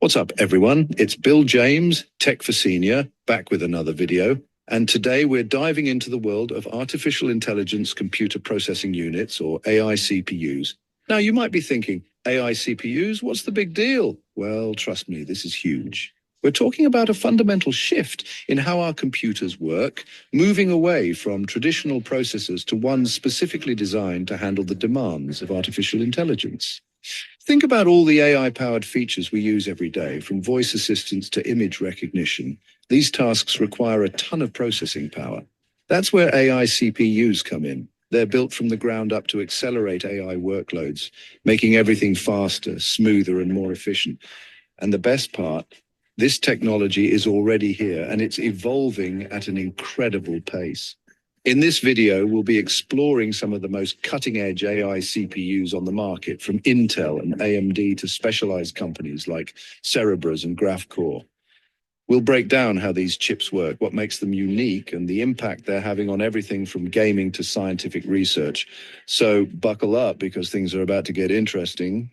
What's up, everyone? It's Bill James, Tech for Senior, back with another video. And today we're diving into the world of artificial intelligence computer processing units, or AI CPUs. Now, you might be thinking, AI CPUs, what's the big deal? Well, trust me, this is huge. We're talking about a fundamental shift in how our computers work, moving away from traditional processors to ones specifically designed to handle the demands of artificial intelligence. Think about all the AI-powered features we use every day, from voice assistants to image recognition. These tasks require a ton of processing power. That's where AI CPUs come in. They're built from the ground up to accelerate AI workloads, making everything faster, smoother, and more efficient. And the best part, this technology is already here, and it's evolving at an incredible pace. In this video, we'll be exploring some of the most cutting-edge AI CPUs on the market, from Intel and AMD to specialized companies like Cerebras and Graphcore. We'll break down how these chips work, what makes them unique, and the impact they're having on everything from gaming to scientific research. So buckle up, because things are about to get interesting.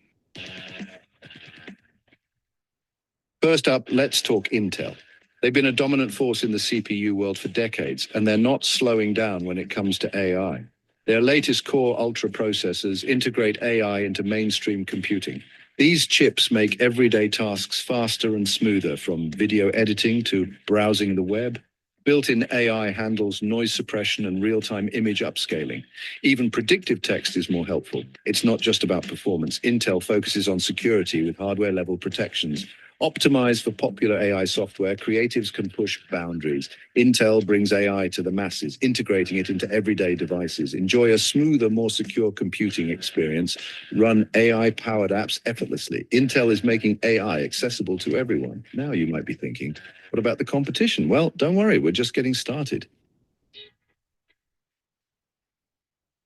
First up, let's talk Intel. They've been a dominant force in the CPU world for decades, and they're not slowing down when it comes to AI. Their latest Core Ultra processors integrate AI into mainstream computing. These chips make everyday tasks faster and smoother, from video editing to browsing the web. Built-in AI handles noise suppression and real-time image upscaling. Even predictive text is more helpful. It's not just about performance. Intel focuses on security with hardware-level protections. Optimized for popular AI software, creatives can push boundaries. Intel brings AI to the masses, integrating it into everyday devices. Enjoy a smoother, more secure computing experience. Run AI-powered apps effortlessly. Intel is making AI accessible to everyone. Now you might be thinking, what about the competition? Well, don't worry, we're just getting started.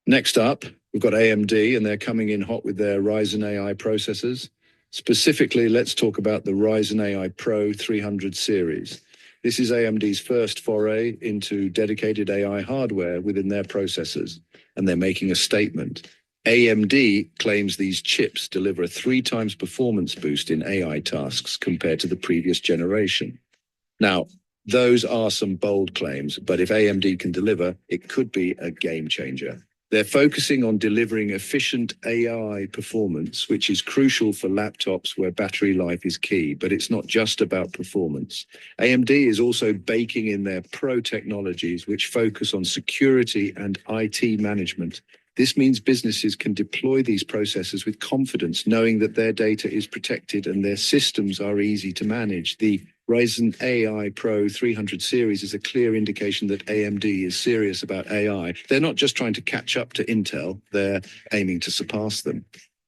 Next up, we've got AMD, and they're coming in hot with their Ryzen AI processors. Specifically, let's talk about the Ryzen AI Pro 300 series. This is AMD's first foray into dedicated AI hardware within their processors, and they're making a statement. AMD claims these chips deliver a 3 times performance boost in AI tasks compared to the previous generation. Now, those are some bold claims, but if AMD can deliver, it could be a game changer. They're focusing on delivering efficient AI performance, which is crucial for laptops where battery life is key, but it's not just about performance. AMD is also baking in their pro technologies, which focus on security and IT management. This means businesses can deploy these processors with confidence, knowing that their data is protected and their systems are easy to manage. The Ryzen AI Pro 300 series is a clear indication that AMD is serious about AI. They're not just trying to catch up to Intel, they're aiming to surpass them.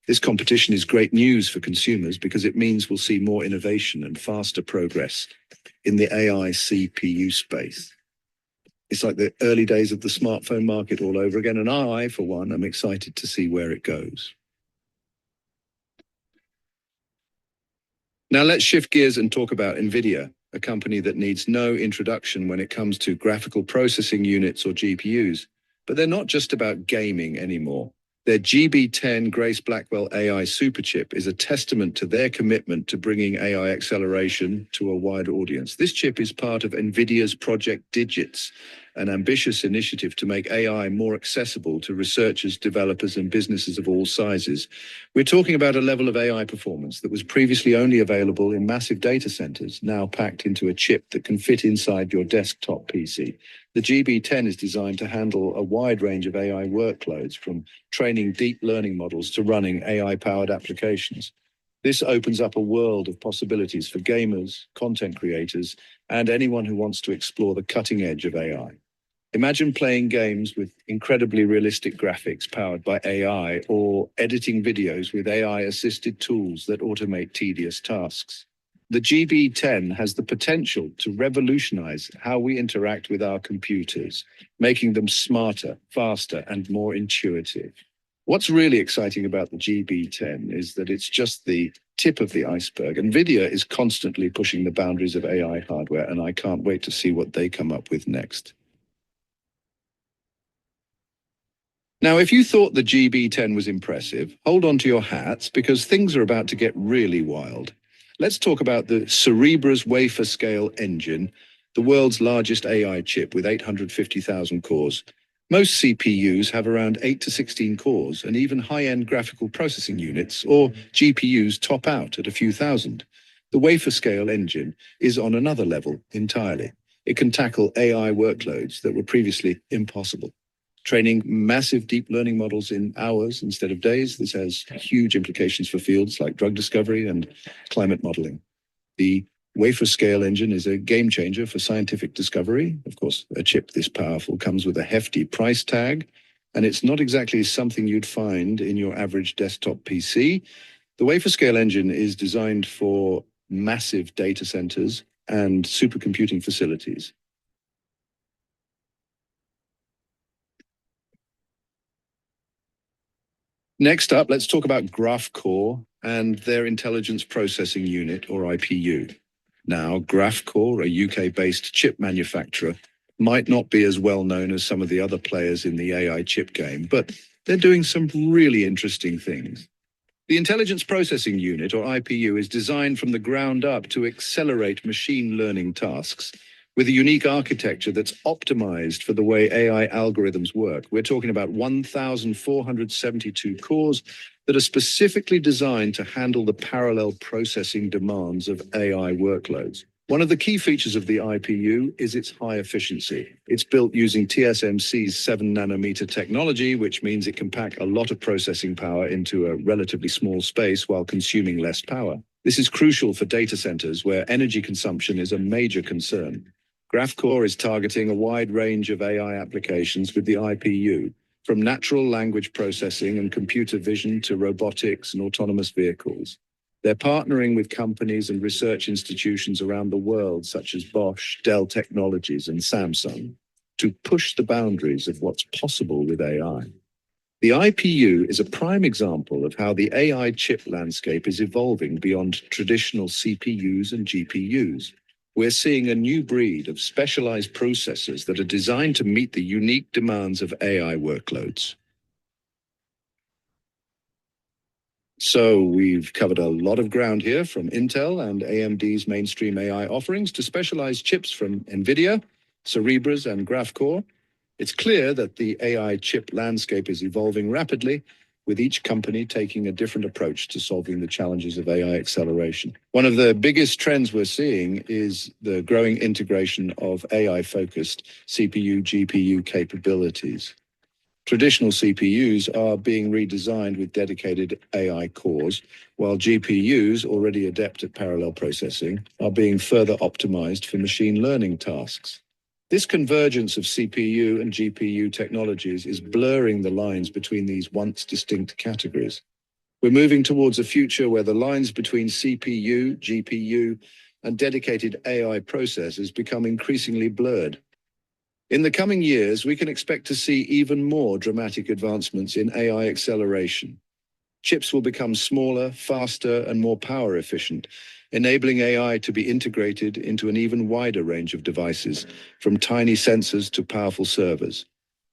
This competition is great news for consumers because it means we'll see more innovation and faster progress in the AI CPU space. It's like the early days of the smartphone market all over again, and I, for one, am excited to see where it goes. Now let's shift gears and talk about Nvidia, a company that needs no introduction when it comes to graphical processing units or GPUs. But they're not just about gaming anymore. Their GB10 Grace Blackwell AI Superchip is a testament to their commitment to bringing AI acceleration to a wide audience. This chip is part of Nvidia's Project Digits, an ambitious initiative to make AI more accessible to researchers, developers, and businesses of all sizes. We're talking about a level of AI performance that was previously only available in massive data centers, now packed into a chip that can fit inside your desktop PC. The GB10 is designed to handle a wide range of AI workloads, from training deep learning models to running AI-powered applications. This opens up a world of possibilities for gamers, content creators, and anyone who wants to explore the cutting edge of AI. Imagine playing games with incredibly realistic graphics powered by AI, or editing videos with AI-assisted tools that automate tedious tasks. The GB10 has the potential to revolutionize how we interact with our computers, making them smarter, faster, and more intuitive. What's really exciting about the GB10 is that it's just the tip of the iceberg. Nvidia is constantly pushing the boundaries of AI hardware, and I can't wait to see what they come up with next. Now, if you thought the GB10 was impressive, hold on to your hats, because things are about to get really wild. Let's talk about the Cerebras Wafer-Scale Engine, the world's largest AI chip with 850,000 cores. Most CPUs have around 8 to 16 cores, and even high-end graphical processing units, or GPUs, top out at a few thousand. The wafer-scale engine is on another level entirely. It can tackle AI workloads that were previously impossible. Training massive deep learning models in hours instead of days, this has huge implications for fields like drug discovery and climate modeling. The wafer-scale engine is a game changer for scientific discovery. Of course, a chip this powerful comes with a hefty price tag, and it's not exactly something you'd find in your average desktop PC. The wafer-scale engine is designed for massive data centers and supercomputing facilities. Next up, let's talk about Graphcore and their Intelligence Processing Unit, or IPU. Now, Graphcore, a UK-based chip manufacturer, might not be as well known as some of the other players in the AI chip game, but they're doing some really interesting things. The Intelligence Processing Unit, or IPU, is designed from the ground up to accelerate machine learning tasks with a unique architecture that's optimized for the way AI algorithms work. We're talking about 1,472 cores that are specifically designed to handle the parallel processing demands of AI workloads. One of the key features of the IPU is its high efficiency. It's built using TSMC's 7-nanometer technology, which means it can pack a lot of processing power into a relatively small space while consuming less power. This is crucial for data centers where energy consumption is a major concern. Graphcore is targeting a wide range of AI applications with the IPU, from natural language processing and computer vision to robotics and autonomous vehicles. They're partnering with companies and research institutions around the world, such as Bosch, Dell Technologies, and Samsung, to push the boundaries of what's possible with AI. The IPU is a prime example of how the AI chip landscape is evolving beyond traditional CPUs and GPUs. We're seeing a new breed of specialized processors that are designed to meet the unique demands of AI workloads. So we've covered a lot of ground here, from Intel and AMD's mainstream AI offerings to specialized chips from Nvidia, Cerebras, and Graphcore. It's clear that the AI chip landscape is evolving rapidly, with each company taking a different approach to solving the challenges of AI acceleration. One of the biggest trends we're seeing is the growing integration of AI-focused CPU-GPU capabilities. Traditional CPUs are being redesigned with dedicated AI cores, while GPUs, already adept at parallel processing, are being further optimized for machine learning tasks. This convergence of CPU and GPU technologies is blurring the lines between these once distinct categories. We're moving towards a future where the lines between CPU, GPU, and dedicated AI processors become increasingly blurred. In the coming years, we can expect to see even more dramatic advancements in AI acceleration. Chips will become smaller, faster, and more power efficient, enabling AI to be integrated into an even wider range of devices, from tiny sensors to powerful servers.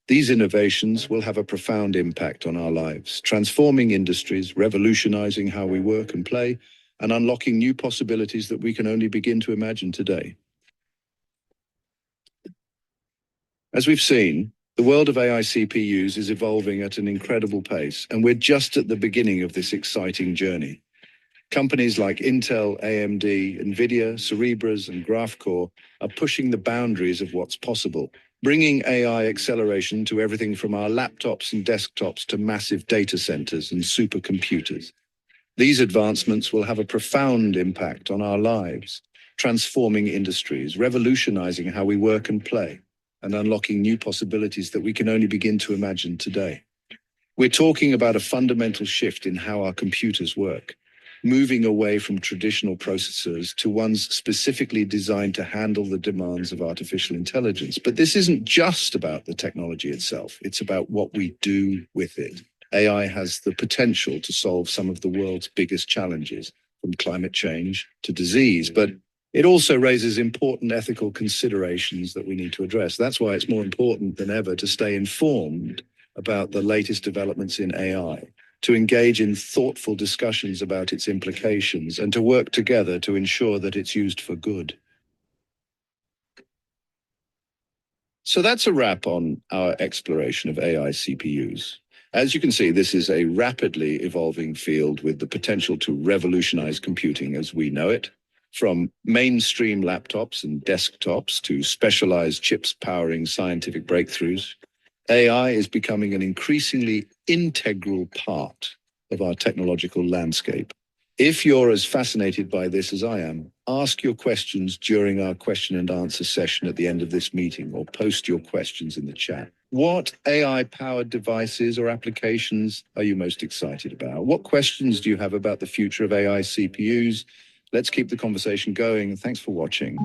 These innovations will have a profound impact on our lives, transforming industries, revolutionizing how we work and play, and unlocking new possibilities that we can only begin to imagine today. As we've seen, the world of AI CPUs is evolving at an incredible pace, and we're just at the beginning of this exciting journey. Companies like Intel, AMD, Nvidia, Cerebras, and Graphcore are pushing the boundaries of what's possible, bringing AI acceleration to everything from our laptops and desktops to massive data centers and supercomputers. These advancements will have a profound impact on our lives, transforming industries, revolutionizing how we work and play, and unlocking new possibilities that we can only begin to imagine today. We're talking about a fundamental shift in how our computers work, moving away from traditional processors to ones specifically designed to handle the demands of artificial intelligence. But this isn't just about the technology itself, it's about what we do with it. AI has the potential to solve some of the world's biggest challenges, from climate change to disease, but it also raises important ethical considerations that we need to address. That's why it's more important than ever to stay informed about the latest developments in AI, to engage in thoughtful discussions about its implications, and to work together to ensure that it's used for good. So that's a wrap on our exploration of AI CPUs. As you can see, this is a rapidly evolving field with the potential to revolutionize computing as we know it. From mainstream laptops and desktops to specialized chips powering scientific breakthroughs, AI is becoming an increasingly integral part of our technological landscape. If you're as fascinated by this as I am, ask your questions during our question and answer session at the end of this meeting, or post your questions in the chat. What AI-powered devices or applications are you most excited about? What questions do you have about the future of AI CPUs? Let's keep the conversation going, and thanks for watching.